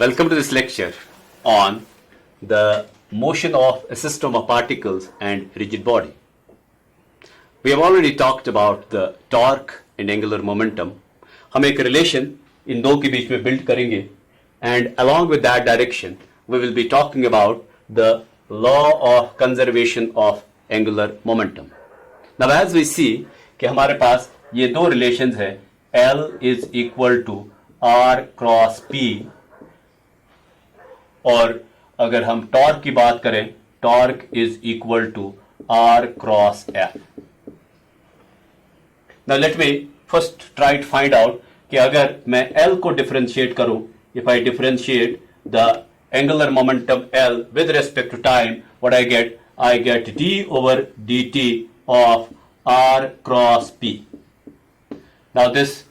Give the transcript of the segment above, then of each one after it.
Welcome to this lecture on the motion of a system of particles and rigid body. We have already talked about the torque and angular momentum. हम एक relation इन दो के बीच में build करेंगे and along with that direction we will be talking about the law of conservation of angular momentum. Now as we see कि हमारे पास ये दो relations है L is equal to R cross P और अगर हम टॉर्क की बात करें torque is equal to R cross F. Now let me first try to find out कि अगर मैं एल को डिफरेंशिएट करूं, if I differentiate the angular momentum L with respect to time, what I get D over D T of R cross P. Now this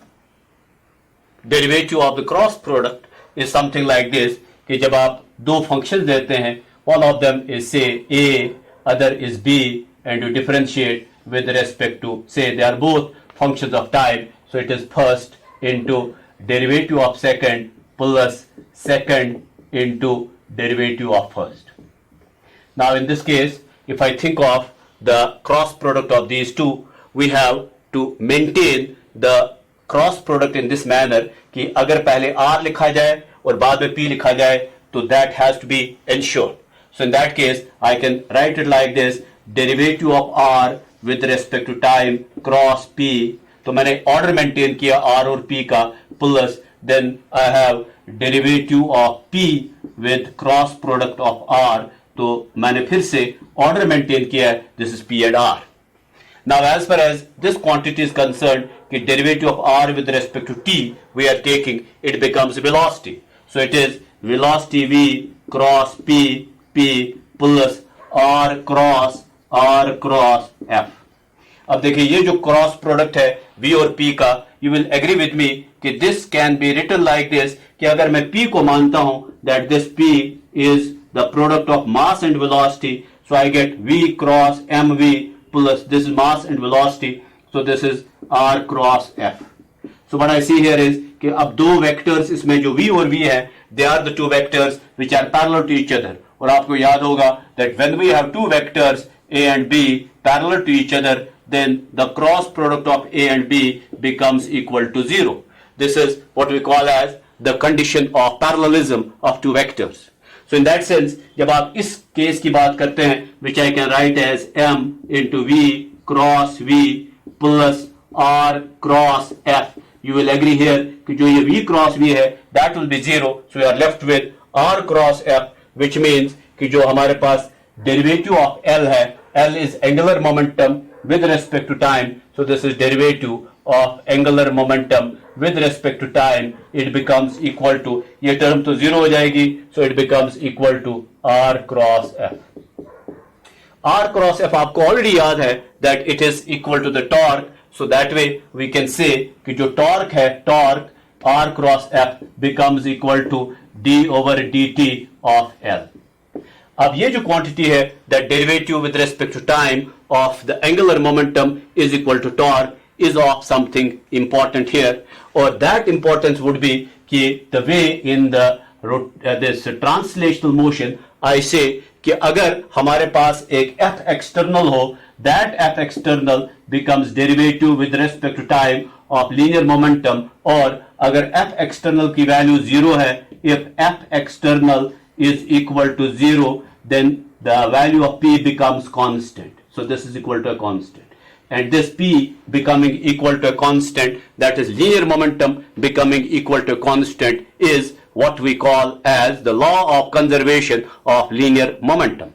derivative of the cross product is something like this कि जब आप दो functions देते हैं, one of them is say a, other is b, and you differentiate with respect to say they are both functions of time, so it is first into derivative of second plus second into derivative of first. Now in this case, if I think of the cross product of these two, we have to maintain the cross product in this manner कि अगर पहले r लिखा जाए और बाद में p लिखा जाए तो that has to be ensured. So in that case I can write it like this: derivative of r with respect to time cross p. तो मैंने ऑर्डर मेंटेन किया r और p का, plus then I have derivative of p with cross product of r. तो मैंने फिर से order maintain किया, this is p and r. Now as far as this quantity is concerned, the derivative of r with respect to t we are taking, it becomes velocity. So it is velocity v cross p plus r cross f. अब देखिए ये जो cross product है v और p का, you will agree with me कि this can be written like this कि अगर मैं p को मानता हूं that this p is the product of mass and velocity, so I get v cross mv plus this is mass and velocity, so this is r cross f. So what I see here is कि अब दो vectors इसमें जो v और v है, they are the two vectors which are parallel to each other. और आपको याद होगा that when we have two vectors a and b parallel to each other, then the cross product of a and b becomes equal to 0. This is what we call as the condition of parallelism of two vectors. So in that sense, जब आप इस case की बात करते हैं, which I can write as m into v cross v plus r cross f, you will agree here कि जो ये v cross v है that will be 0, so we are left with r cross f, which means कि जो हमारे पास derivative of L है, L is angular momentum with respect to time, so this is derivative of angular momentum with respect to time, it becomes equal to, ये term तो 0 हो जाएगी, so it becomes equal to r cross f. r cross f आपको already याद है that it is equal to the torque, so that way we can say कि जो torque है, torque r cross f becomes equal to d over dt of L. अब ये जो quantity है, that derivative with respect to time of the angular momentum is equal to torque, is of something important here, or that importance would be कि the way in the this translational motion I say कि अगर हमारे पास एक f external हो, that f external becomes derivative with respect to time of linear momentum, और अगर f external की value 0 है, if f external is equal to 0, then the value of p becomes constant. So this is equal to a constant. And this p becoming equal to a constant, that is linear momentum becoming equal to a constant, is what we call as the law of conservation of linear momentum.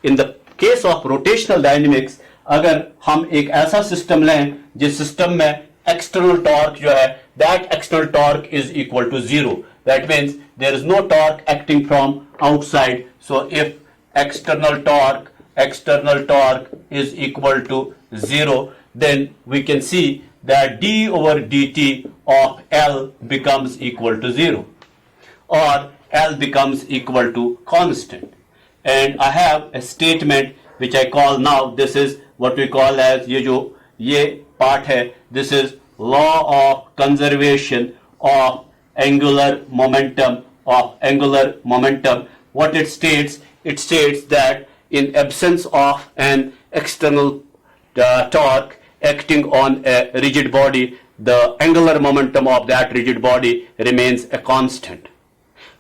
In the case of rotational dynamics, अगर हम एक ऐसा system लें जिस system में external torque जो है, that external torque is equal to 0. That means there is no torque acting from outside. So if external torque is equal to 0, then we can see that d over dt of L becomes equal to 0, or L becomes equal to constant. And I have a statement which I call now, this is what we call as ये part है, this is law of conservation of angular momentum of angular momentum. What it states that in absence of an external torque acting on a rigid body, the angular momentum of that rigid body remains a constant.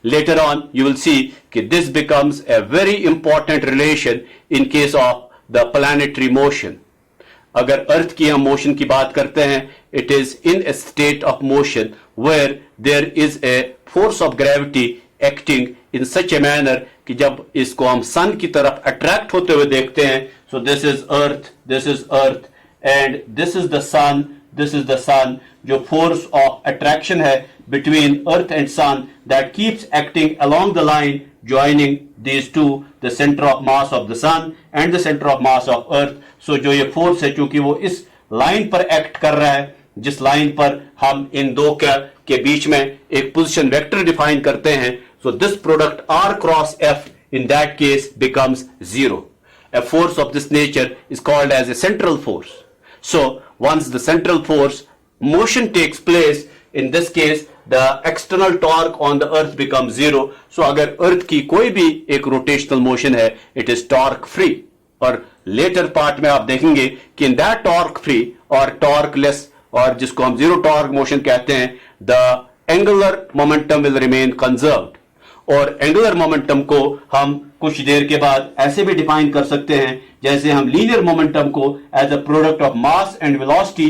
Later on, you will see that this becomes a very important relation in case of the planetary motion. अगर अर्थ की हम motion की बात करते हैं, it is in a state of motion where there is a force of gravity acting in such a manner कि जब इसको हम सन की तरफ अट्रैक्ट होते हुए देखते हैं, so this is earth and this is the sun, जो force of attraction है between earth and sun that keeps acting along the line joining these two, the center of mass of the sun and the center of mass of earth. So जो ये force है, चूंकि वो इस line पर act कर रहा है, जिस लाइन पर हम इन दो के बीच में एक पोजीशन वेक्टर डिफाइन करते हैं, so this product R cross F in that case becomes zero. A force of this nature is called as a central force. So once the central force motion takes place, in this case the external torque on the earth becomes zero. So अगर earth की कोई भी एक rotational motion है, it is torque free. और later part में आप देखेंगे कि in that torque free और torqueless और जिसको हम zero torque motion कहते हैं, the angular momentum will remain conserved. और एंगुलर मोमेंटम को हम कुछ देर के बाद ऐसे भी डिफाइन कर सकते हैं जैसे हम लीनियर मोमेंटम को as a product of mass and velocity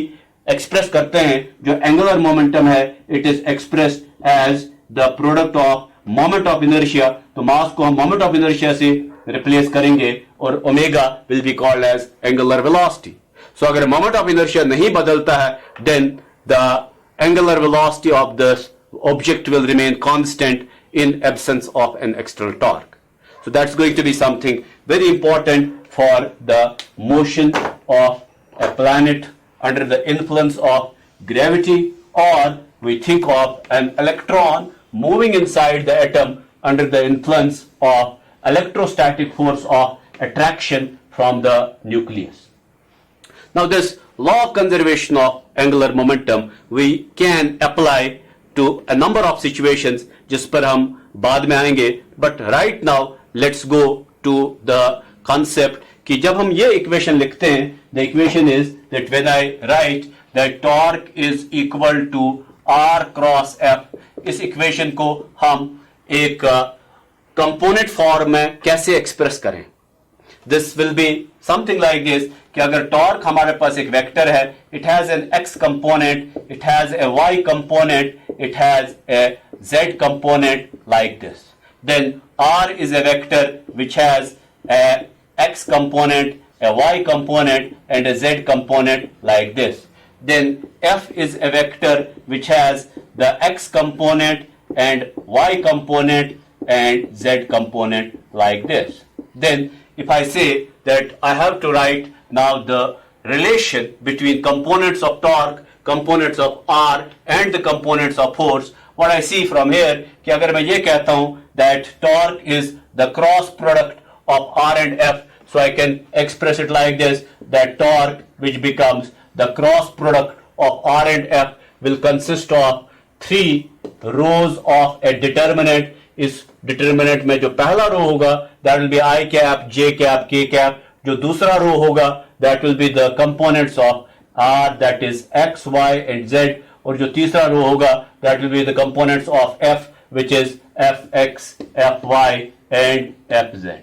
express करते हैं. जो एंगुलर मोमेंटम है, it is expressed as the product of moment of inertia. तो मास को हम मोमेंट ऑफ इनर्शिया से रिप्लेस करेंगे और omega will be called as angular velocity. So अगर मोमेंट ऑफ इनर्शिया नहीं बदलता है, then the angular velocity of the object will remain constant in absence of an external torque. So that's going to be something very important for the motion of a planet under the influence of gravity, or we think of an electron moving inside the atom under the influence of electrostatic force of attraction from the nucleus. Now this law of conservation of angular momentum we can apply to a number of situations जिस पर हम बाद में आएंगे. But right now let's go to the concept कि जब हम ये इक्वेशन लिखते हैं, the equation is that when I write that torque is equal to R cross F, इस इक्वेशन को हम एक कंपोनेंट फॉर्म में कैसे एक्सप्रेस करें. This will be something like this कि अगर टॉर्क हमारे पास एक वेक्टर है, it has an X component, it has a Y component, it has a z component like this. Then R is a vector which has a x component, a y component and a z component like this. Then F is a vector which has the x component and y component and z component like this. Then if I say that I have to write now the relation between components of torque, components of R and the components of force, what I see from here कि अगर मैं ये कहता हूं that torque is the cross product of R and F, so I can express it like this, that torque which becomes the cross product of R and F will consist of 3 rows of a determinant. इस determinant में जो पहला रो होगा that will be I cap, J cap, K cap. जो दूसरा रो होगा that will be the components of R, that is X, Y and Z. और जो तीसरा रो होगा that will be the components of F, which is Fx, Fy and Fz.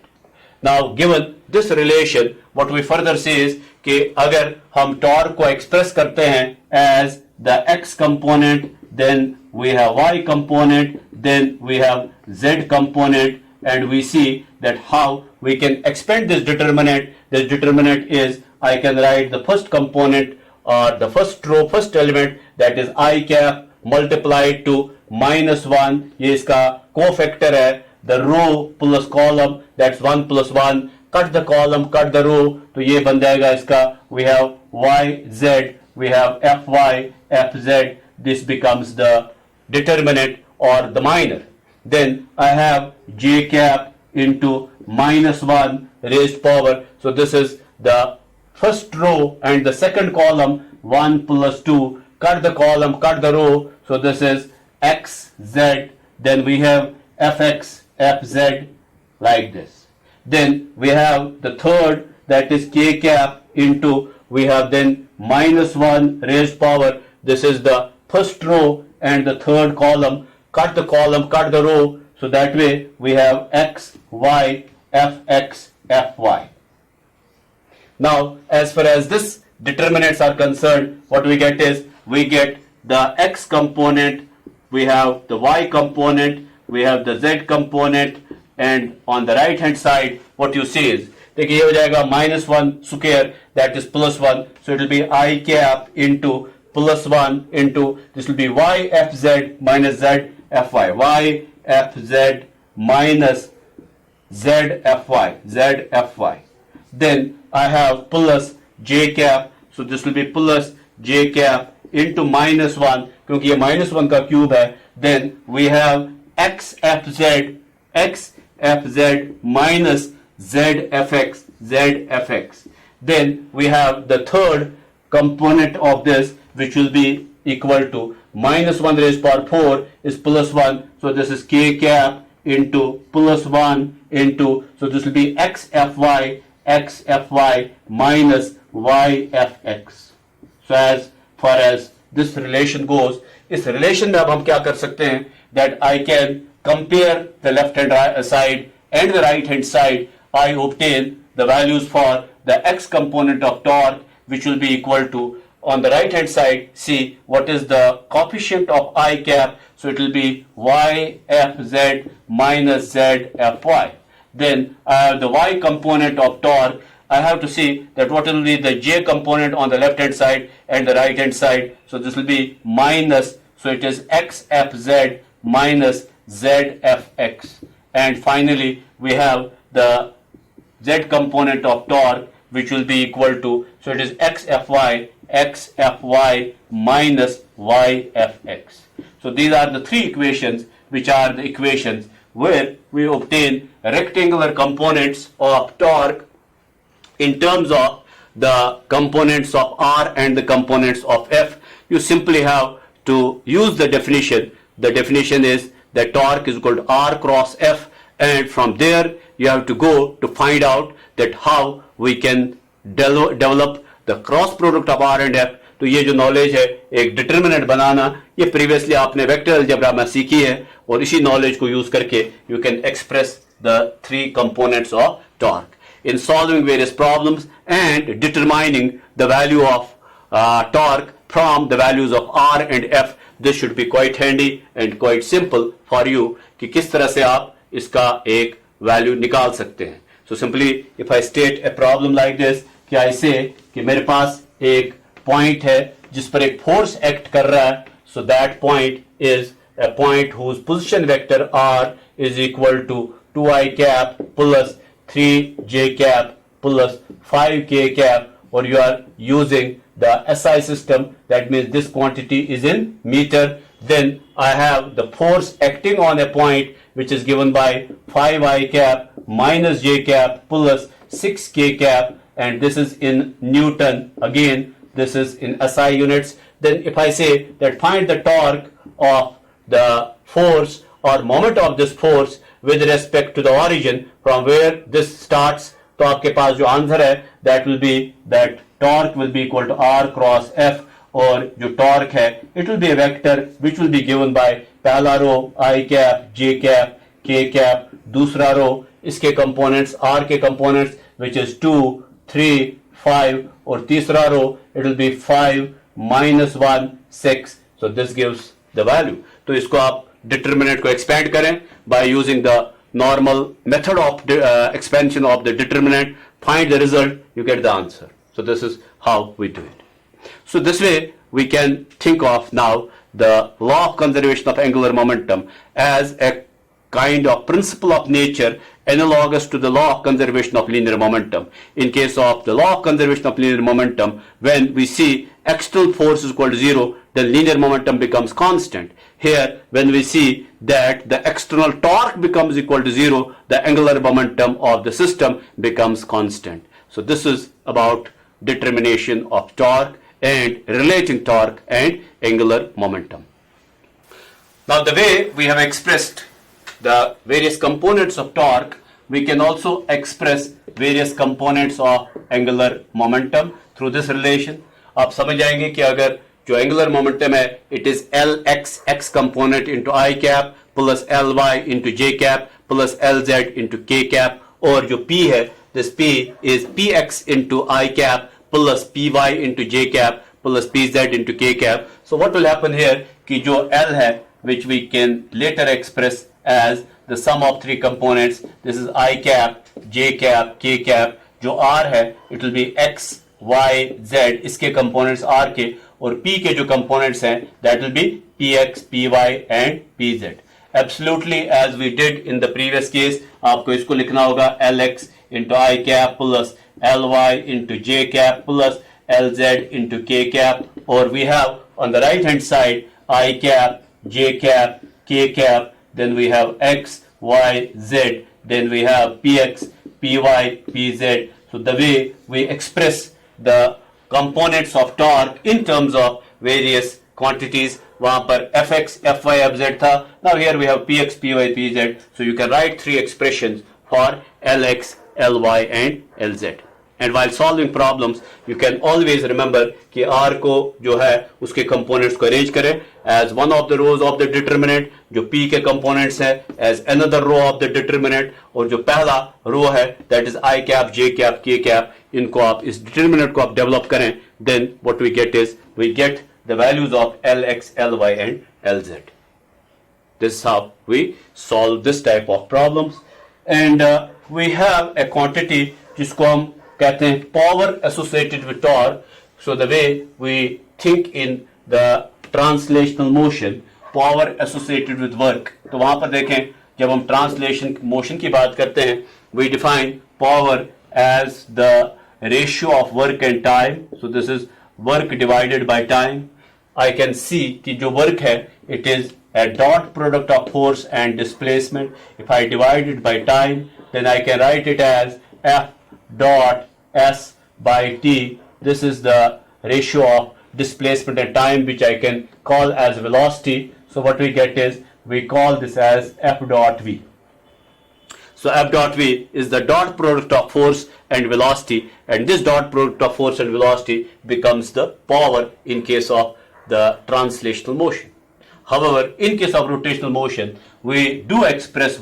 Now given this relation, what we further say is कि अगर हम torque को express करते हैं as the X component, then we have Y component, then we have Z component, and we see that how we can expand this determinant. This determinant is, I can write the first component or the first row, first element, that is I cap multiplied to -1. ये इसका cofactor है. The row plus column, that's 1 plus 1. Cut the column, cut the row. तो ये बन जाएगा इसका. We have YZ, we have FY, FZ. This becomes the determinant or the minor. Then I have J cap into -1 raised power. So this is the first row and the second column, 1 plus 2. Cut the column, cut the row. So this is XZ. Then we have fx, fz, like this. Then we have the third, that is k cap into, we have then minus 1 raised power, this is the first row and the third column, cut the column, cut the row, so that way we have x, y, fx, fy. Now, as far as this determinants are concerned, what we get is, we get the x component, we have the y component, we have the z component, and on the right hand side, what you see is, देखिए ये हो जाएगा minus 1 square, that is plus 1, so it will be I cap into plus 1 into, this will be y fz minus z fy, y fz minus z fy. Then I have plus j cap, so this will be plus j cap into minus 1, क्योंकि ये minus 1 का cube है. Then we have x fz minus z fx. Then we have the third component of this, which will be equal to minus 1 raised power 4 is plus 1, so this is k cap into plus 1 into, so this will be x fy minus y fx. So as far as this relation goes, इस relation में अब हम क्या कर सकते हैं, that I can compare the left hand side and the right hand side. I obtain the values for the x component of torque, which will be equal to, on the right hand side, see what is the coefficient of I cap, so it will be y fz minus z fy. Then I have the y component of torque. I have to see that what will be the j component on the left hand side and the right hand side, so this will be minus, so it is x fz minus z fx. And finally we have the z component of torque, which will be equal to, so it is x fy minus y fx. So these are the three equations, which are the equations where we obtain rectangular components of torque in terms of the components of R and the components of F. You simply have to use the definition. The definition is that torque is equal to R cross F, and from there you have to go to find out that how we can develop the cross product of R and F. तो ये जो knowledge है एक determinant बनाना, ये previously आपने vector algebra में सीखी है, और इसी नॉलेज को यूज करके you can express the three components of torque in solving various problems and determining the value of torque from the values of R and F. This should be quite handy and quite simple for you कि किस तरह से आप इसका एक value निकाल सकते हैं. So simply if I state a problem like this, कि I say कि मेरे पास एक पॉइंट है जिस पर एक फोर्स एक्ट कर रहा है, so that point is a point whose position vector R is equal to 2i cap plus 3j cap plus 5k cap, or you are using the SI system, that means this quantity is in meter. Then I have the force acting on a point which is given by 5i cap minus j cap plus 6k cap, and this is in Newton. Again, this is in SI units. Then if I say that find the torque of the force or moment of this force with respect to the origin from where this starts, तो आपके पास जो answer है that will be that torque will be equal to R cross F, और जो torque है it will be a vector which will be given by पहला रो I cap, J cap, K cap, दूसरा रो इसके components R के components which is 2, 3, 5, और तीसरा रो it will be 5 minus 1, 6. So this gives the value. तो इसको आप determinant को expand करें by using the normal method of expansion of the determinant, find the result, you get the answer. So this is how we do it. So this way we can think of now the law of conservation of angular momentum as a kind of principle of nature analogous to the law of conservation of linear momentum. In case of the law of conservation of linear momentum, when we see external force is equal to 0, then linear momentum becomes constant. Here, when we see that the external torque becomes equal to 0, the angular momentum of the system becomes constant. So this is about determination of torque and relating torque and angular momentum. Now the way we have expressed the various components of torque, we can also express various components of angular momentum through this relation. आप समझ जाएंगे कि अगर जो angular momentum है it is L X X component into I cap plus L Y into J cap plus L Z into K cap, और जो P है this P is P X into I cap plus P Y into J cap plus P Z into K cap. So what will happen here कि जो L है which we can later express as the sum of three components. This is I cap, J cap, K cap. जो R है it will be X, Y, Z इसके components R के, और P के जो components हैं that will be PX, PY and PZ. Absolutely as we did in the previous case, आपको इसको लिखना होगा LX into I cap plus LY into J cap plus LZ into K cap, or we have on the right hand side I cap, J cap, K cap, then we have X, Y, Z, then we have PX, PY, PZ. So the way we express the components of torque in terms of various quantities, वहाँ पर Fx, Fy, Fz था. Now here we have Px, Py, Pz. So you can write three expressions for Lx, Ly and Lz. And while solving problems, you can always remember कि R को जो है उसके components को arrange करें as one of the rows of the determinant, जो P के components है as another row of the determinant, और जो पहला row है that is I cap, J cap, K cap, इनको आप इस determinant को आप develop करें, then what we get is we get the values of Lx, Ly and Lz. This is how we solve this type of problems. And we have a quantity जिसको हम कहते हैं power associated with torque. So the way we think in the translational motion, power associated with work. तो वहां पर देखें जब हम translation motion की बात करते हैं, we define power as the ratio of work and time. So this is work divided by time. I can see कि जो work है it is a dot product of force and displacement. If I divide it by time, then I can write it as F dot S by T. This is the ratio of displacement and time which I can call as velocity. So what we get is we call this as F dot V. So F dot V is the dot product of force and velocity, and this dot product of force and velocity becomes the power in case of the translational motion. However, in case of rotational motion, we do express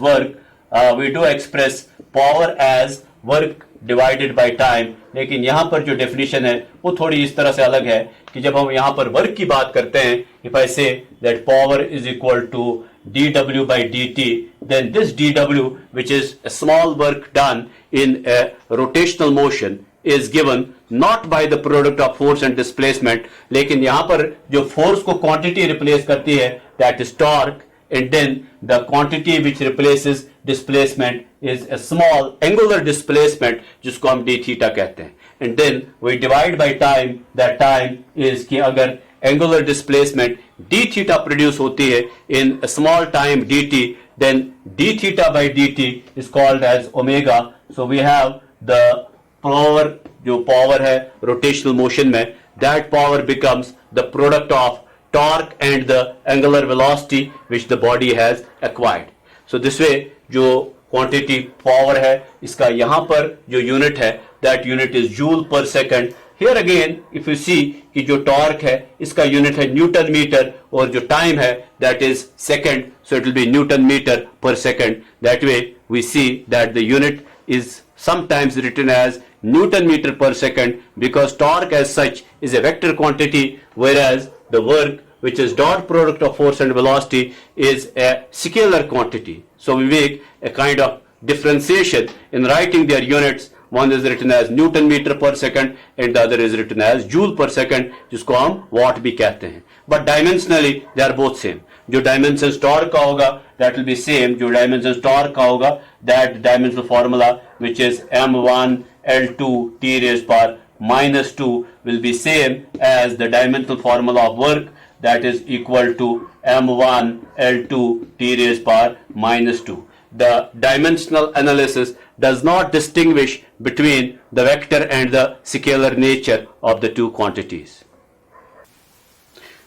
power as work divided by time. लेकिन यहाँ पर जो definition है वो थोड़ी इस तरह से अलग है कि जब हम यहाँ पर work की बात करते हैं, if I say that power is equal to dW by dt, then this dW, which is a small work done in a rotational motion, is given not by the product of force and displacement, लेकिन यहाँ पर जो force को quantity replace करती है that is torque, and then the quantity which replaces displacement is a small angular displacement जिसको हम d theta कहते हैं, and then we divide by time. That time is कि अगर angular displacement d theta produce होती है in a small time dt, then d theta by dt is called as omega. So we have the power, जो power है rotational motion में, that power becomes the product of torque and the angular velocity which the body has acquired. So this way जो quantity power है इसका यहाँ पर जो unit है that unit is joule per second. Here again if you see कि जो torque है इसका unit है Newton meter, और जो time है that is second, so it will be Newton meter per second. That way we see that the unit is sometimes written as Newton meter per second because torque as such is a vector quantity, whereas the work which is dot product of force and velocity is a scalar quantity. So we make a kind of differentiation in writing their units. One is written as Newton meter per second and the other is written as joule per second, जिसको हम watt भी कहते हैं. But dimensionally they are both same. जो dimensions torque का होगा that will be same. जो dimensions torque का होगा that dimensional formula which is m1 L2 t raised power minus 2 will be same as the dimensional formula of work, that is equal to m1 L2 t raised power minus 2. The dimensional analysis does not distinguish between the vector and the scalar nature of the two quantities.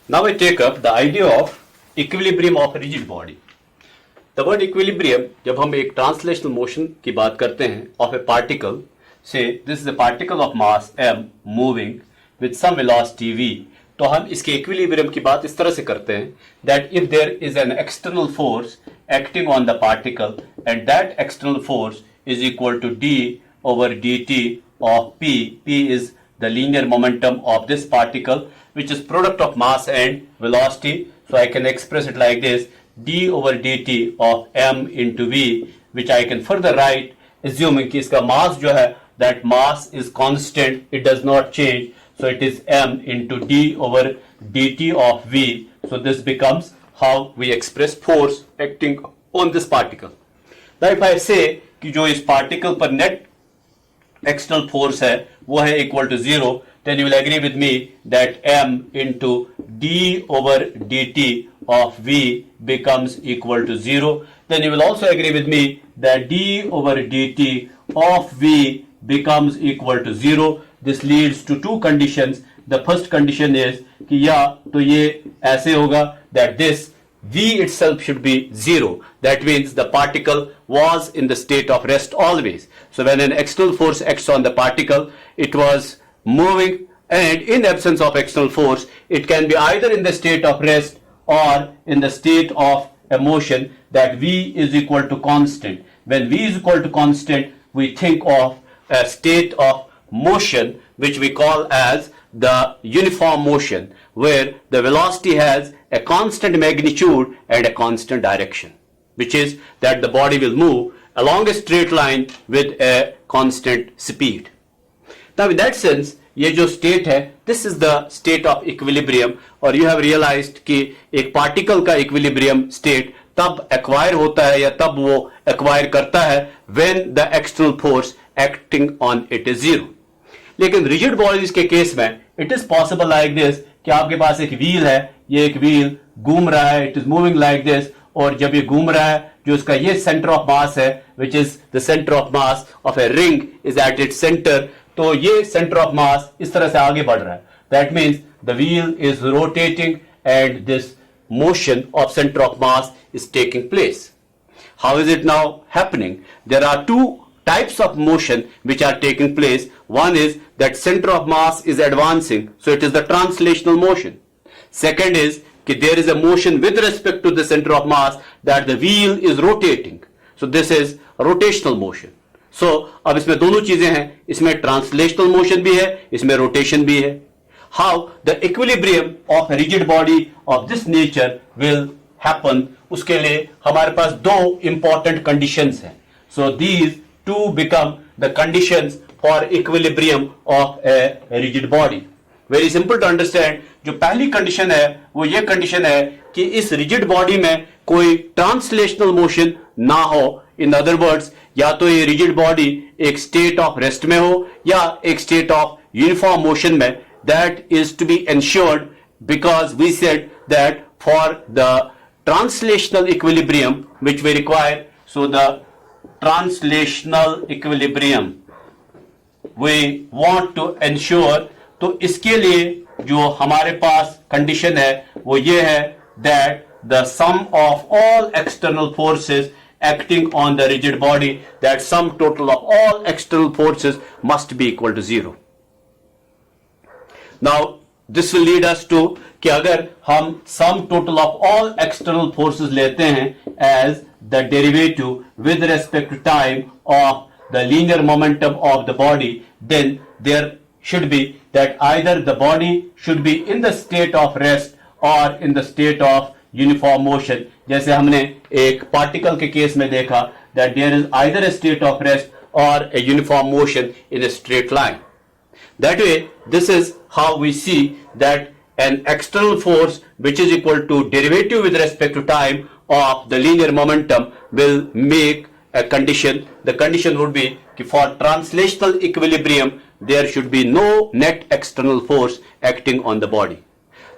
Now we take up the idea of equilibrium of a rigid body. The word equilibrium, जब हम एक translational motion की बात करते हैं of a particle, say this is a particle of mass m moving with some velocity v, तो हम इसके इक्विलिब्रियम की बात इस तरह से करते हैं that if there is an external force acting on the particle and that external force is equal to d over dt of p is the linear momentum of this particle, which is product of mass and velocity. So I can express it like this: d over dt of m into v, which I can further write assuming कि इसका mass जो है, that mass is constant, it does not change, so it is m into d over dt of v. So this becomes how we express force acting on this particle. Now if I say कि जो इस particle पर net external force है वो है equal to 0, then you will agree with me that m into d over dt of v becomes equal to 0. Then you will also agree with me that d over dt of v becomes equal to 0. This leads to two conditions. The first condition is कि या तो ये ऐसे होगा that this v itself should be 0. That means the particle was in the state of rest always. So when an external force acts on the particle, it was moving, and in absence of external force, it can be either in the state of rest or in the state of a motion, that v is equal to constant. When v is equal to constant, we think of a state of motion which we call as the uniform motion, where the velocity has a constant magnitude and a constant direction, which is that the body will move along a straight line with a constant speed. Now in that sense, ये जो state है, this is the state of equilibrium, और you have realized कि एक particle का equilibrium state तब acquire होता है या तब वो acquire करता है when the external force acting on it is 0. लेकिन रिजिड बॉडीज के केस में it is possible like this कि आपके पास एक व्हील है, ये एक व्हील घूम रहा है, it is moving like this, और जब ये घूम रहा है जो इसका ये सेंटर ऑफ मास है which is the centre of mass of a ring is at its centre, तो ये सेंटर ऑफ मास इस तरह से आगे बढ़ रहा है. That means the wheel is rotating and this motion of centre of mass is taking place. How is it now happening? There are two types of motion which are taking place. One is that center of mass is advancing, so it is the translational motion. Second is that there is a motion with respect to the center of mass, that the wheel is rotating. So this is rotational motion. So अब इसमें दोनों चीजें हैं, इसमें translational motion भी है, इसमें rotation भी है. How the equilibrium of a rigid body of this nature will happen, उसके लिए हमारे पास दो important conditions हैं. So these two become the conditions for equilibrium of a rigid body. Very simple to understand. जो पहली condition है वो ये कंडीशन है कि इस रिजिड बॉडी में कोई ट्रांसलेशनल मोशन ना हो. इन अदर वर्ड्स, या तो ये रिजिड बॉडी एक स्टेट ऑफ रेस्ट में हो या एक स्टेट ऑफ यूनिफॉर्म मोशन में. That is to be ensured because we said that for the translational equilibrium which we require, so the translational equilibrium we want to ensure, तो इसके लिए जो हमारे पास कंडीशन है वो ये है that the sum of all external forces acting on the rigid body, that sum total of all external forces must be equal to 0. Now this will lead us to कि अगर हम sum total of all external forces लेते हैं as the derivative with respect to time of the linear momentum of the body, then there should be that either the body should be in the state of rest or in the state of uniform motion. जैसे हमने एक particle के case में देखा that there is either a state of rest or a uniform motion in a straight line. That way, this is how we see that an external force which is equal to derivative with respect to time of the linear momentum will make a condition. The condition would be for translational equilibrium there should be no net external force acting on the body.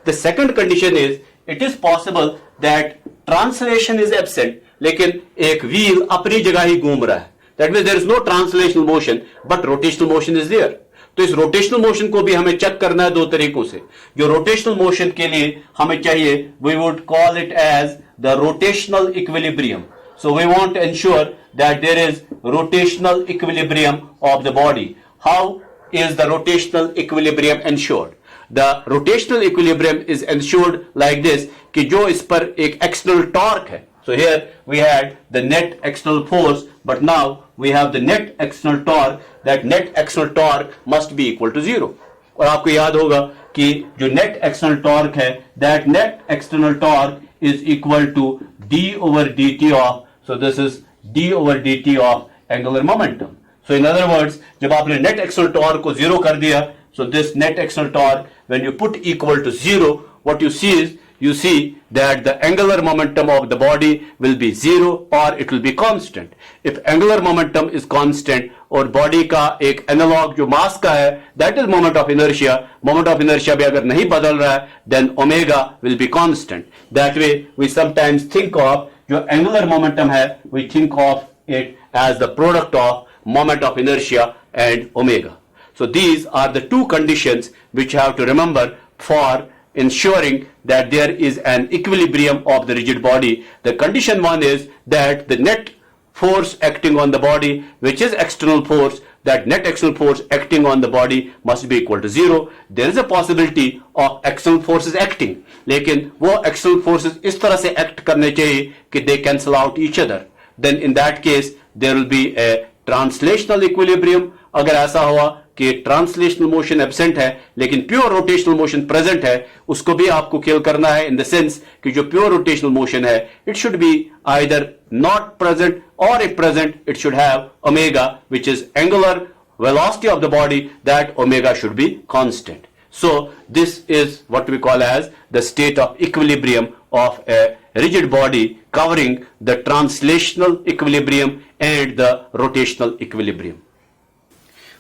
The second condition is it is possible that translation is absent लेकिन एक wheel अपनी जगह ही घूम रहा है. That means there is no translational motion but rotational motion is there. तो इस rotational motion को भी हमें चेक करना है दो तरीकों से. जो रोटेशनल मोशन के लिए हमें चाहिए, we would call it as the rotational equilibrium. So we want to ensure that there is rotational equilibrium of the body. How is the rotational equilibrium ensured? The rotational equilibrium is ensured like this कि जो इस पर एक external torque है. So here we had the net external force, but now we have the net external torque. That net external torque must be equal to 0. और आपको याद होगा कि जो net external torque है, that net external torque is equal to d over dt of, so this is d over dt of angular momentum. So in other words, जब आपने net external torque को 0 कर दिया, so this net external torque, when you put equal to 0, what you see is, you see that the angular momentum of the body will be 0 or it will be constant. If angular momentum is constant और body का एक analog जो mass का है, that is moment of inertia. Moment of inertia भी अगर नहीं बदल रहा है, then omega will be constant. That way we sometimes think of जो angular momentum है, we think of it as the product of moment of inertia and omega. So these are the two conditions which you have to remember for ensuring that there is an equilibrium of the rigid body. The condition one is that the net force acting on the body, which is external force, that net external force acting on the body must be equal to 0. There is a possibility of external forces acting, लेकिन वो external forces इस तरह से act करने चाहिए कि they cancel out each other. Then in that case there will be a translational equilibrium. अगर ऐसा हुआ कि ट्रांसलेशनल मोशन एब्सेंट है लेकिन प्योर रोटेशनल मोशन प्रेजेंट है, उसको भी आपको खेल करना है इन द सेंस कि जो प्योर रोटेशनल मोशन है, it should be either not present और if present it should have omega which is angular velocity of the body, that omega should be constant. So this is what we call as the state of equilibrium of a rigid body, covering the translational equilibrium and the rotational equilibrium.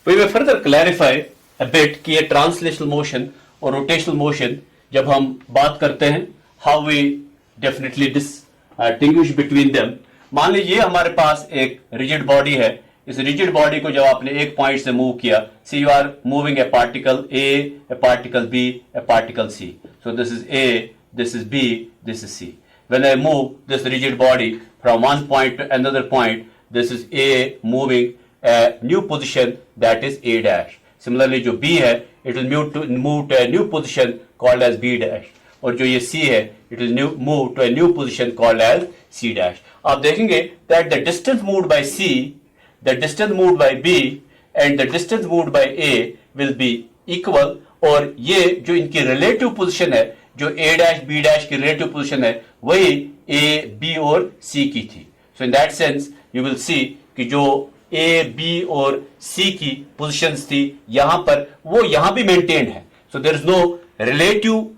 We will further clarify a bit कि ये translational motion और rotational motion जब हम बात करते हैं, how we definitely distinguish between them. मान लीजिए हमारे पास एक rigid body है. इस रिजिड बॉडी को जब आपने एक पॉइंट से मूव किया, see you are moving a particle a particle B, a particle C. So this is A, this is B, this is C. When I move this rigid body from one point to another point, this is A moving a new position that is A dash. Similarly जो B है, it will move to a new position called as B dash, और जो ये C है, it will move to a new position called as C dash. आप देखेंगे that the distance moved by C, the distance moved by B and the distance moved by A will be equal. और ये जो इनकी relative position है, जो A dash B dash की relative position है, वही A, B और C की थी. So in that sense you will see कि जो A, B और C की positions थी यहाँ पर, वो यहाँ भी maintained है. So there is no relative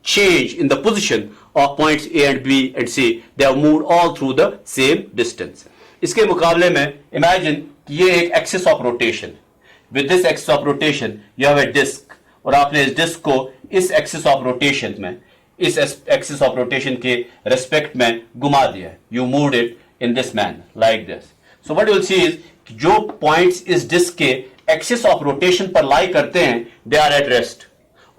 change in the position of points A and B and C. They have moved all through the same distance. इसके मुकाबले में इमेजिन कि ये एक axis of rotation, with this axis of rotation you have a disc, और आपने इस disc को इस एक्सिस ऑफ रोटेशन में, इस एक्सिस ऑफ रोटेशन के रेस्पेक्ट में घुमा दिया. You moved it in this manner like this. So what you will see is जो पॉइंट्स इस डिस्क के एक्सिस ऑफ रोटेशन पर लाई करते हैं, दे आर एट रेस्ट,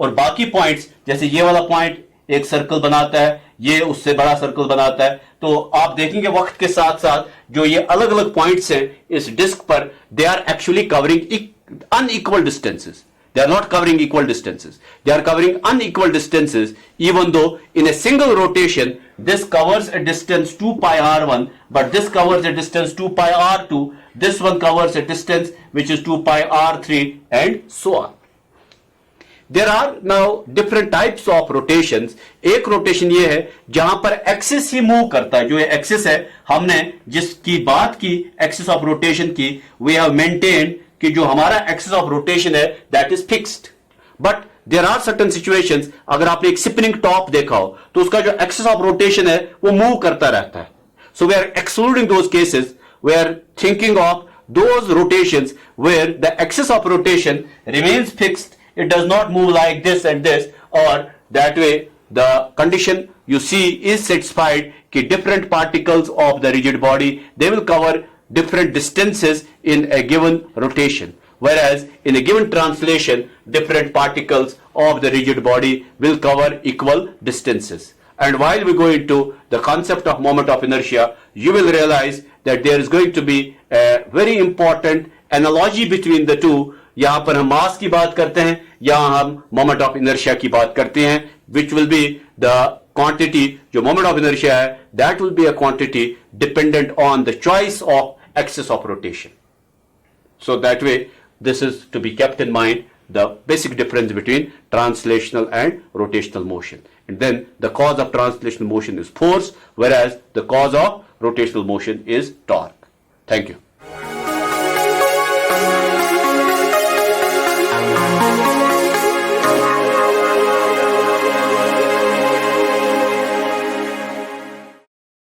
और बाकी पॉइंट्स जैसे ये वाला पॉइंट एक सर्कल बनाता है, ये उससे बड़ा सर्कल बनाता है. तो आप देखेंगे वक्त के साथ साथ जो ये अलग अलग पॉइंट्स हैं इस डिस्क पर, they are actually covering unequal distances. They are not covering equal distances. They are covering unequal distances, even though in a single rotation this covers a distance 2 pi r1, but this covers a distance 2 pi r2. This one covers a distance which is 2 pi r3 and so on. There are now different types of rotations. एक rotation ये है जहां पर axis ही move करता है. जो ये axis है, हमने जिसकी बात की एक्सिस ऑफ रोटेशन की, we have maintained कि जो हमारा एक्सिस ऑफ रोटेशन है that is fixed. But there are certain situations, अगर आपने एक स्पिनिंग टॉप देखा हो तो उसका जो एक्सिस ऑफ रोटेशन है वो मूव करता रहता है. So we are excluding those cases. We are thinking of those rotations where the axis of rotation remains fixed. It does not move like this and this, or that way the condition you see is satisfied कि different particles of the rigid body, they will cover different distances in a given rotation, whereas in a given translation different particles of the rigid body will cover equal distances. And while we go into the concept of moment of inertia, you will realize that there is going to be a very important analogy between the two. यहां पर हम मास की बात करते हैं, यहां हम moment of inertia की बात करते हैं, which will be the quantity, जो मोमेंट ऑफ इनर्शिया है, that will be a quantity dependent on the choice of axis of rotation. So that way, this is to be kept in mind, the basic difference between translational and rotational motion. And then the cause of translational motion is force, whereas the cause of rotational motion is torque. Thank you.